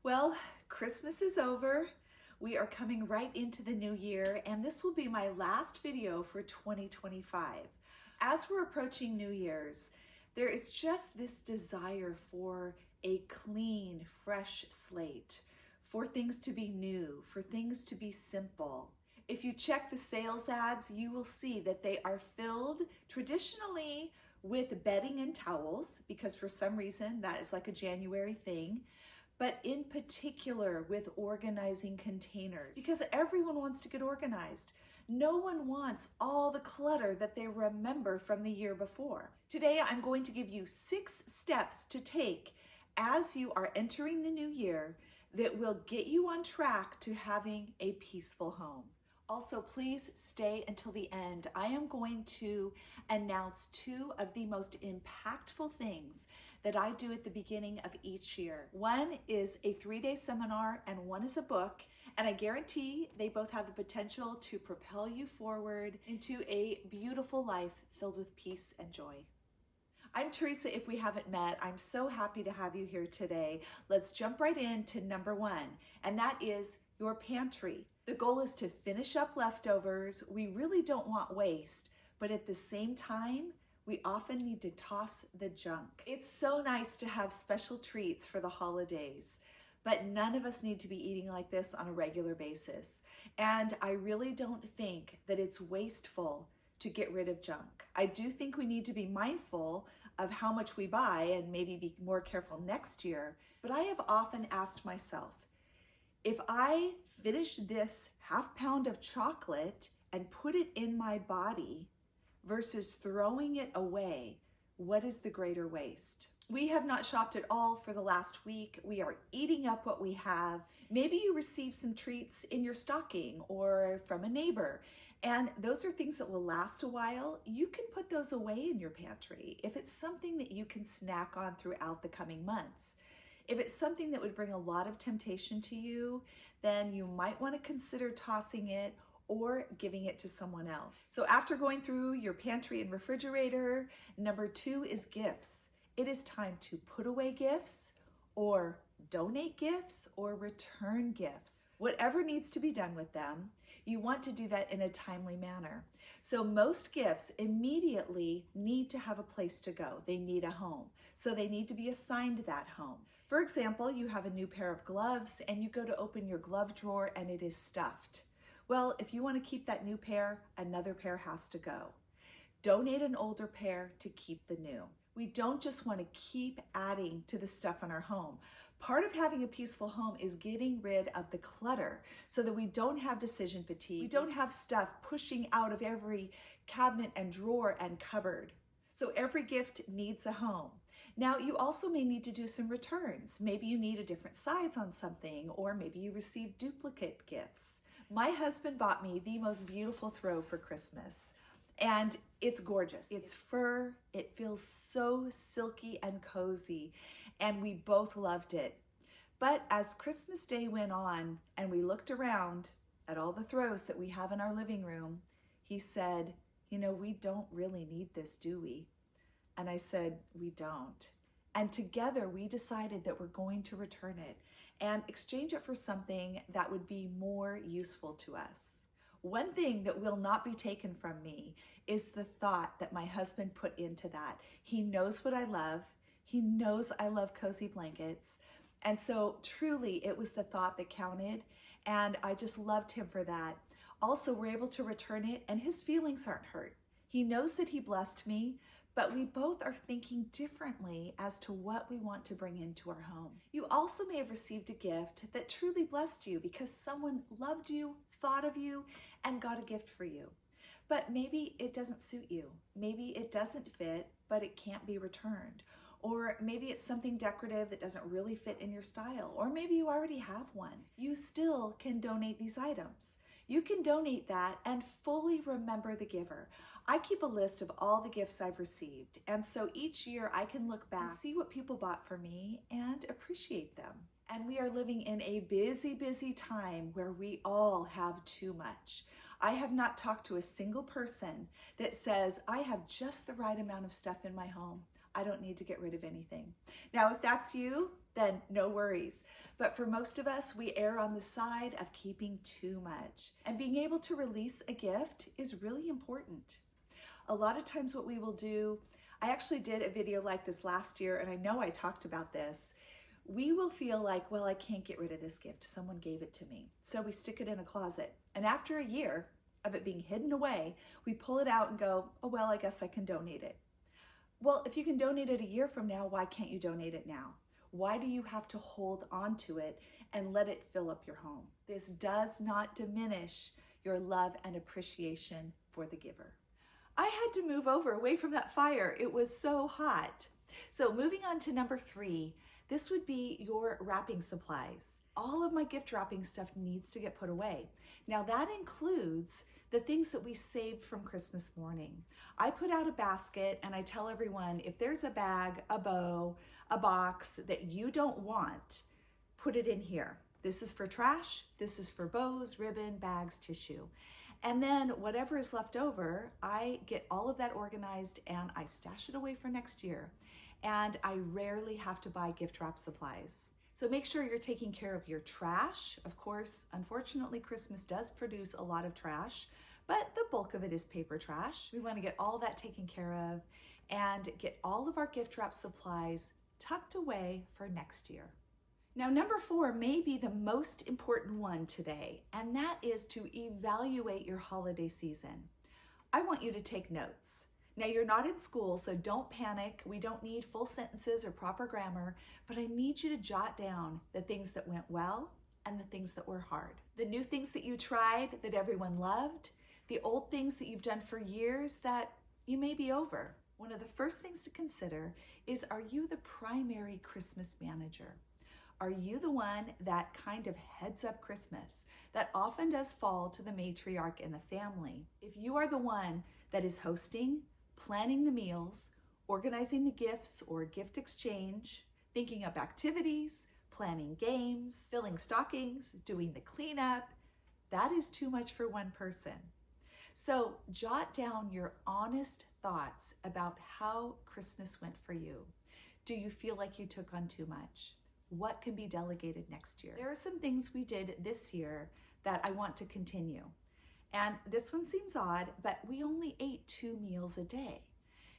Well, Christmas is over. We are coming right into the new year, and this will be my last video for 2025. As we're approaching New Year's, there is just this desire for a clean, fresh slate, for things to be new, for things to be simple. If you check the sales ads, you will see that they are filled traditionally with bedding and towels, because for some reason that is like a January thing, but in particular with organizing containers, because everyone wants to get organized. No one wants all the clutter that they remember from the year before. Today, I'm going to give you 6 steps to take as you are entering the new year that will get you on track to having a peaceful home. Also, please stay until the end. I am going to announce 2 of the most impactful things that I do at the beginning of each year. One is a 3-day seminar and one is a book, and I guarantee they both have the potential to propel you forward into a beautiful life filled with peace and joy. I'm Teresa, if we haven't met. I'm so happy to have you here today. Let's jump right into number 1, and that is your pantry. The goal is to finish up leftovers. We really don't want waste, but at the same time, we often need to toss the junk. It's so nice to have special treats for the holidays, but none of us need to be eating like this on a regular basis. And I really don't think that it's wasteful to get rid of junk. I do think we need to be mindful of how much we buy and maybe be more careful next year. But I have often asked myself, if I finish this half pound of chocolate and put it in my body versus throwing it away, what is the greater waste? We have not shopped at all for the last week. We are eating up what we have. Maybe you received some treats in your stocking or from a neighbor, and those are things that will last a while. You can put those away in your pantry if it's something that you can snack on throughout the coming months. If it's something that would bring a lot of temptation to you, then you might want to consider tossing it or giving it to someone else. So after going through your pantry and refrigerator, number 2 is gifts. It is time to put away gifts or donate gifts or return gifts. Whatever needs to be done with them, you want to do that in a timely manner. So most gifts immediately need to have a place to go. They need a home. So they need to be assigned that home. For example, you have a new pair of gloves and you go to open your glove drawer and it is stuffed. Well, if you want to keep that new pair, another pair has to go. Donate an older pair to keep the new. We don't just want to keep adding to the stuff in our home. Part of having a peaceful home is getting rid of the clutter so that we don't have decision fatigue. We don't have stuff pushing out of every cabinet and drawer and cupboard. So every gift needs a home. Now, you also may need to do some returns. Maybe you need a different size on something, or maybe you receive duplicate gifts. My husband bought me the most beautiful throw for Christmas, and it's gorgeous. It's fur, it feels so silky and cozy, and we both loved it. But as Christmas Day went on and we looked around at all the throws that we have in our living room, he said, we don't really need this, do we? And I said, we don't. And together we decided that we're going to return it and exchange it for something that would be more useful to us. One thing that will not be taken from me is the thought that my husband put into that. He knows what I love. He knows I love cozy blankets. And so truly it was the thought that counted, and I just loved him for that. Also, we're able to return it and his feelings aren't hurt. He knows that he blessed me, but we both are thinking differently as to what we want to bring into our home. You also may have received a gift that truly blessed you because someone loved you, thought of you, and got a gift for you. But maybe it doesn't suit you. Maybe it doesn't fit, but it can't be returned. Or maybe it's something decorative that doesn't really fit in your style. Or maybe you already have one. You still can donate these items. You can donate that and fully remember the giver. I keep a list of all the gifts I've received, and so each year I can look back, see what people bought for me, and appreciate them. And we are living in a busy, busy time where we all have too much. I have not talked to a single person that says, I have just the right amount of stuff in my home. I don't need to get rid of anything. Now, if that's you, then no worries. But for most of us, we err on the side of keeping too much. And being able to release a gift is really important. A lot of times what we will do, I actually did a video like this last year, and I know I talked about this. We will feel like, well, I can't get rid of this gift. Someone gave it to me. So we stick it in a closet. And after a year of it being hidden away, we pull it out and go, oh, well, I guess I can donate it. Well, if you can donate it a year from now, why can't you donate it now? Why do you have to hold on to it and let it fill up your home? This does not diminish your love and appreciation for the giver. I had to move away from that fire. It was so hot. So moving on to number 3, this would be your wrapping supplies. All of my gift wrapping stuff needs to get put away. Now that includes the things that we saved from Christmas morning. I put out a basket and I tell everyone, if there's a bag, a bow, a box that you don't want, put it in here. This is for trash, this is for bows, ribbon, bags, tissue. And then whatever is left over, I get all of that organized and I stash it away for next year. And I rarely have to buy gift wrap supplies. So make sure you're taking care of your trash. Of course, unfortunately, Christmas does produce a lot of trash, but the bulk of it is paper trash. We want to get all that taken care of and get all of our gift wrap supplies tucked away for next year. Now, number 4 may be the most important one today, and that is to evaluate your holiday season. I want you to take notes. Now, you're not in school, so don't panic. We don't need full sentences or proper grammar, but I need you to jot down the things that went well and the things that were hard. The new things that you tried that everyone loved, the old things that you've done for years that you may be over. One of the first things to consider is, are you the primary Christmas manager? Are you the one that kind of heads up Christmas? That often does fall to the matriarch in the family. If you are the one that is hosting, planning the meals, organizing the gifts or gift exchange, thinking up activities, planning games, filling stockings, doing the cleanup, that is too much for one person. So jot down your honest thoughts about how Christmas went for you. Do you feel like you took on too much? What can be delegated next year? There are some things we did this year that I want to continue. And this one seems odd, but we only ate 2 meals a day.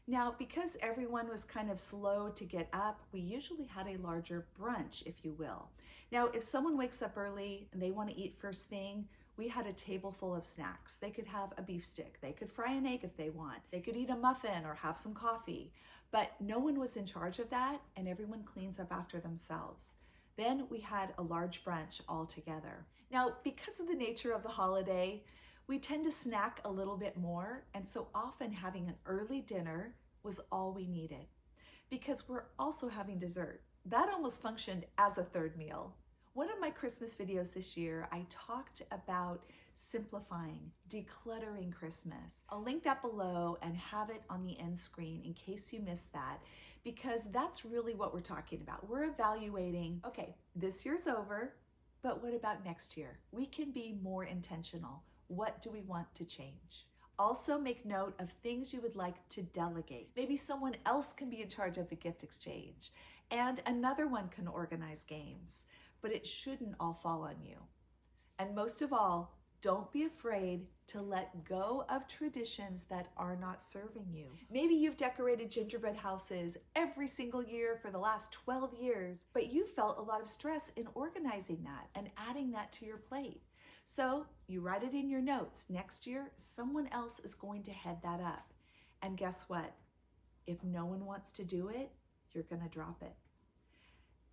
Now, because everyone was kind of slow to get up, we usually had a larger brunch, if you will. Now, if someone wakes up early and they want to eat first thing, we had a table full of snacks. They could have a beef stick. They could fry an egg if they want. They could eat a muffin or have some coffee. But no one was in charge of that, and everyone cleans up after themselves. Then we had a large brunch all together. Now, because of the nature of the holiday, we tend to snack a little bit more, and so often having an early dinner was all we needed, because we're also having dessert. That almost functioned as a 3rd meal. One of my Christmas videos this year, I talked about simplifying, decluttering Christmas. I'll link that below and have it on the end screen in case you missed that, because that's really what we're talking about. We're evaluating, okay, this year's over, but what about next year? We can be more intentional. What do we want to change? Also make note of things you would like to delegate. Maybe someone else can be in charge of the gift exchange and another one can organize games, but it shouldn't all fall on you. And most of all, don't be afraid to let go of traditions that are not serving you. Maybe you've decorated gingerbread houses every single year for the last 12 years, but you felt a lot of stress in organizing that and adding that to your plate. So you write it in your notes. Next year, someone else is going to head that up. And guess what? If no one wants to do it, you're going to drop it.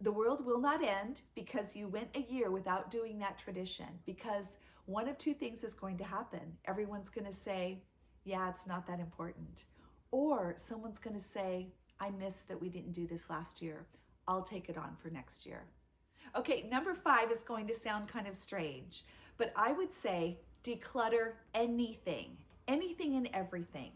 The world will not end because you went a year without doing that tradition, because one of 2 things is going to happen. Everyone's going to say, yeah, it's not that important. Or someone's going to say, I missed that we didn't do this last year. I'll take it on for next year. Okay, number 5 is going to sound kind of strange, but I would say declutter anything and everything.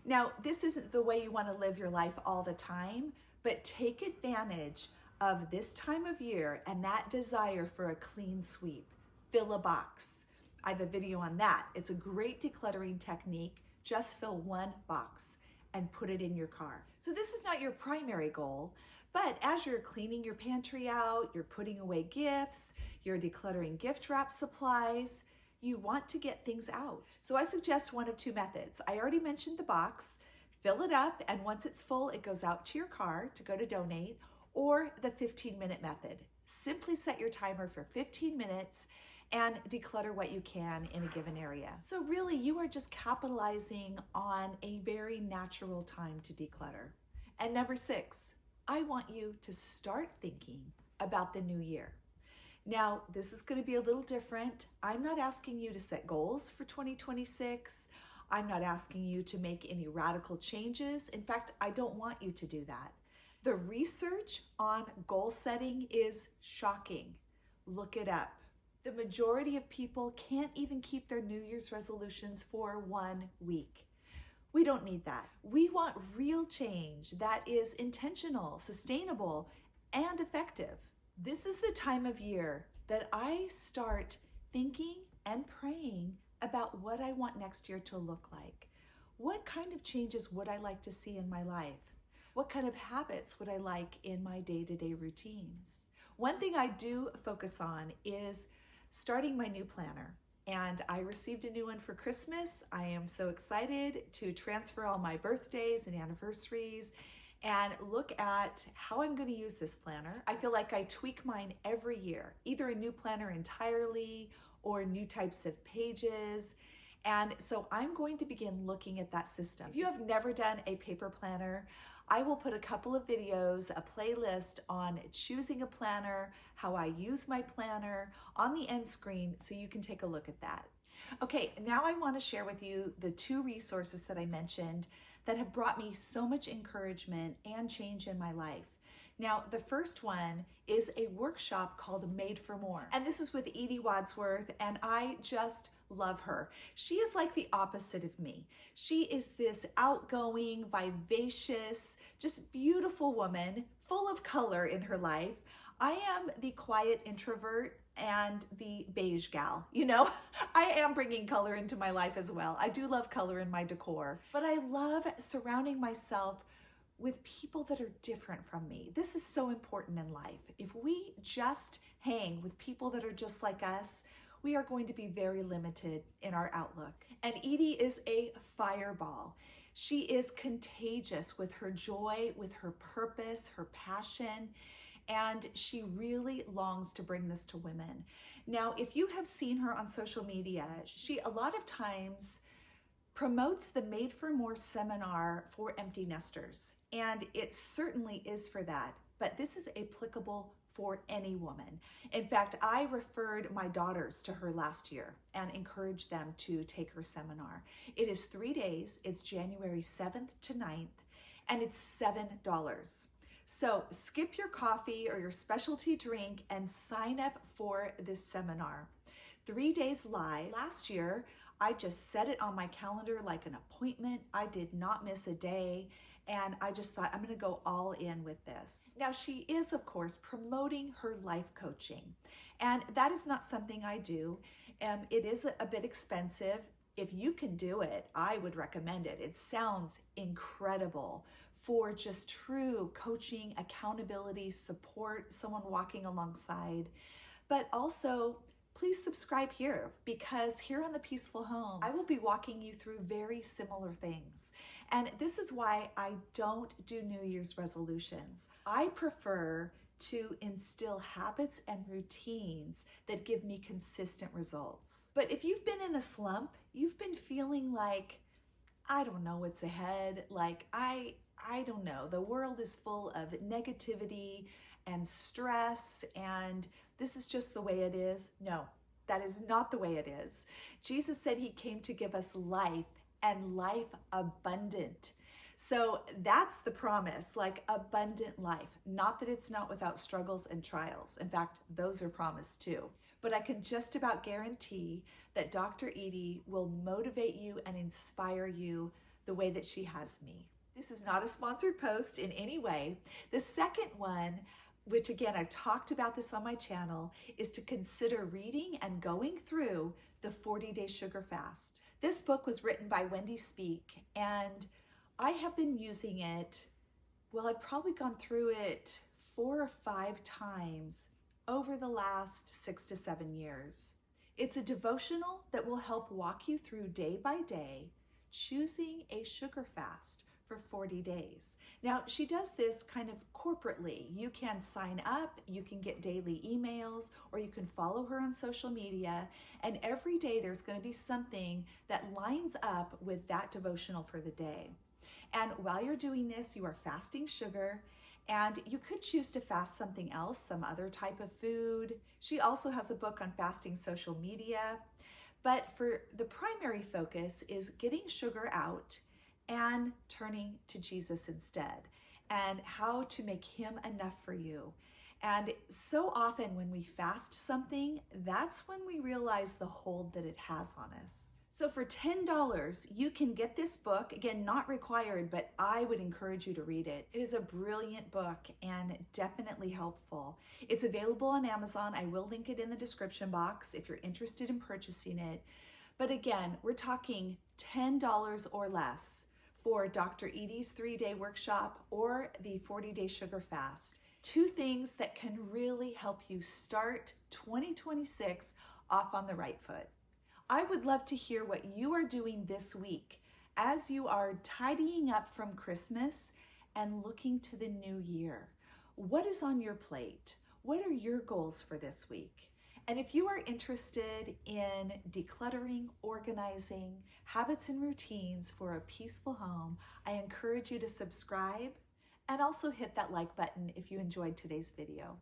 Now, this isn't the way you want to live your life all the time, but take advantage of this time of year and that desire for a clean sweep. Fill a box. I have a video on that. It's a great decluttering technique. Just fill 1 box and put it in your car. So this is not your primary goal, But as you're cleaning your pantry out, you're putting away gifts, you're decluttering gift wrap supplies, you want to get things out. So I suggest one of two methods. I already mentioned the box. Fill it up, and once it's full, it goes out to your car to go to donate, or the 15-minute method. Simply set your timer for 15 minutes and declutter what you can in a given area. So really, you are just capitalizing on a very natural time to declutter. And number 6, I want you to start thinking about the new year. Now, this is going to be a little different. I'm not asking you to set goals for 2026. I'm not asking you to make any radical changes. In fact, I don't want you to do that. The research on goal setting is shocking. Look it up. The majority of people can't even keep their New Year's resolutions for 1 week. We don't need that. We want real change that is intentional, sustainable, and effective. This is the time of year that I start thinking and praying about what I want next year to look like. What kind of changes would I like to see in my life? What kind of habits would I like in my day-to-day routines? One thing I do focus on is starting my new planner. And I received a new one for Christmas. I am so excited to transfer all my birthdays and anniversaries and look at how I'm going to use this planner. I feel like I tweak mine every year, either a new planner entirely or new types of pages. And so I'm going to begin looking at that system. If you have never done a paper planner, I will put a couple of videos, a playlist on choosing a planner, how I use my planner on the end screen so you can take a look at that. Okay, now I want to share with you the 2 resources that I mentioned that have brought me so much encouragement and change in my life. Now, the first one is a workshop called Made for More. And this is with Edi Wadsworth, and I just love her. She is like the opposite of me. She is this outgoing, vivacious, just beautiful woman, full of color in her life. I am the quiet introvert and the beige gal. You know, I am bringing color into my life as well. I do love color in my decor, but I love surrounding myself with people that are different from me. This is so important in life. If we just hang with people that are just like us, we are going to be very limited in our outlook. And Edi is a fireball. She is contagious with her joy, with her purpose, her passion, and she really longs to bring this to women. Now, if you have seen her on social media, she a lot of times promotes the Made for More seminar for empty nesters. And it certainly is for that, but this is applicable for any woman. In fact, I referred my daughters to her last year and encouraged them to take her seminar. It is 3 days. It's January 7th to 9th, and it's $7. So skip your coffee or your specialty drink and sign up for this seminar. 3 days live. Last year, I just set it on my calendar like an appointment. I did not miss a day. And I just thought, I'm going to go all in with this. Now, she is, of course, promoting her life coaching. And that is not something I do. It is a bit expensive. If you can do it, I would recommend it. It sounds incredible for just true coaching, accountability, support, someone walking alongside. But also, please subscribe here, because here on The Peaceful Home, I will be walking you through very similar things. And this is why I don't do New Year's resolutions. I prefer to instill habits and routines that give me consistent results. But if you've been in a slump, you've been feeling like, I don't know what's ahead, like I don't know, the world is full of negativity and stress, and this is just the way it is. No, that is not the way it is. Jesus said he came to give us life, and life abundant. So that's the promise, like abundant life. Not that it's not without struggles and trials. In fact, those are promised too. But I can just about guarantee that Dr. Edi will motivate you and inspire you the way that she has me. This is not a sponsored post in any way. The second one, which again, I've talked about this on my channel, is to consider reading and going through the 40-day sugar fast. This book was written by Wendy Speak, and I have been using it Well, I've probably gone through it 4 or 5 times over the last 6 to 7 years. It's a devotional that will help walk you through day by day, choosing a sugar fast for 40 days. Now, she does this kind of corporately. You can sign up, you can get daily emails, or you can follow her on social media. And every day there's going to be something that lines up with that devotional for the day. And while you're doing this, you are fasting sugar, and you could choose to fast something else, some other type of food. She also has a book on fasting social media. But for the primary focus is getting sugar out and turning to Jesus instead, and how to make him enough for you. And so often when we fast something, that's when we realize the hold that it has on us. So for $10, you can get this book. Again, not required, but I would encourage you to read it. It is a brilliant book and definitely helpful. It's available on Amazon. I will link it in the description box if you're interested in purchasing it. But again, we're talking $10 or less for Dr. Edi's 3-day workshop or the 40-day sugar fast. 2 things that can really help you start 2026 off on the right foot. I would love to hear what you are doing this week as you are tidying up from Christmas and looking to the new year. What is on your plate? What are your goals for this week? And if you are interested in decluttering, organizing, habits and routines for a peaceful home, I encourage you to subscribe and also hit that like button if you enjoyed today's video.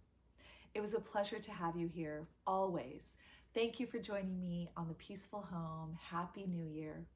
It was a pleasure to have you here, always. Thank you for joining me on The Peaceful Home. Happy New Year.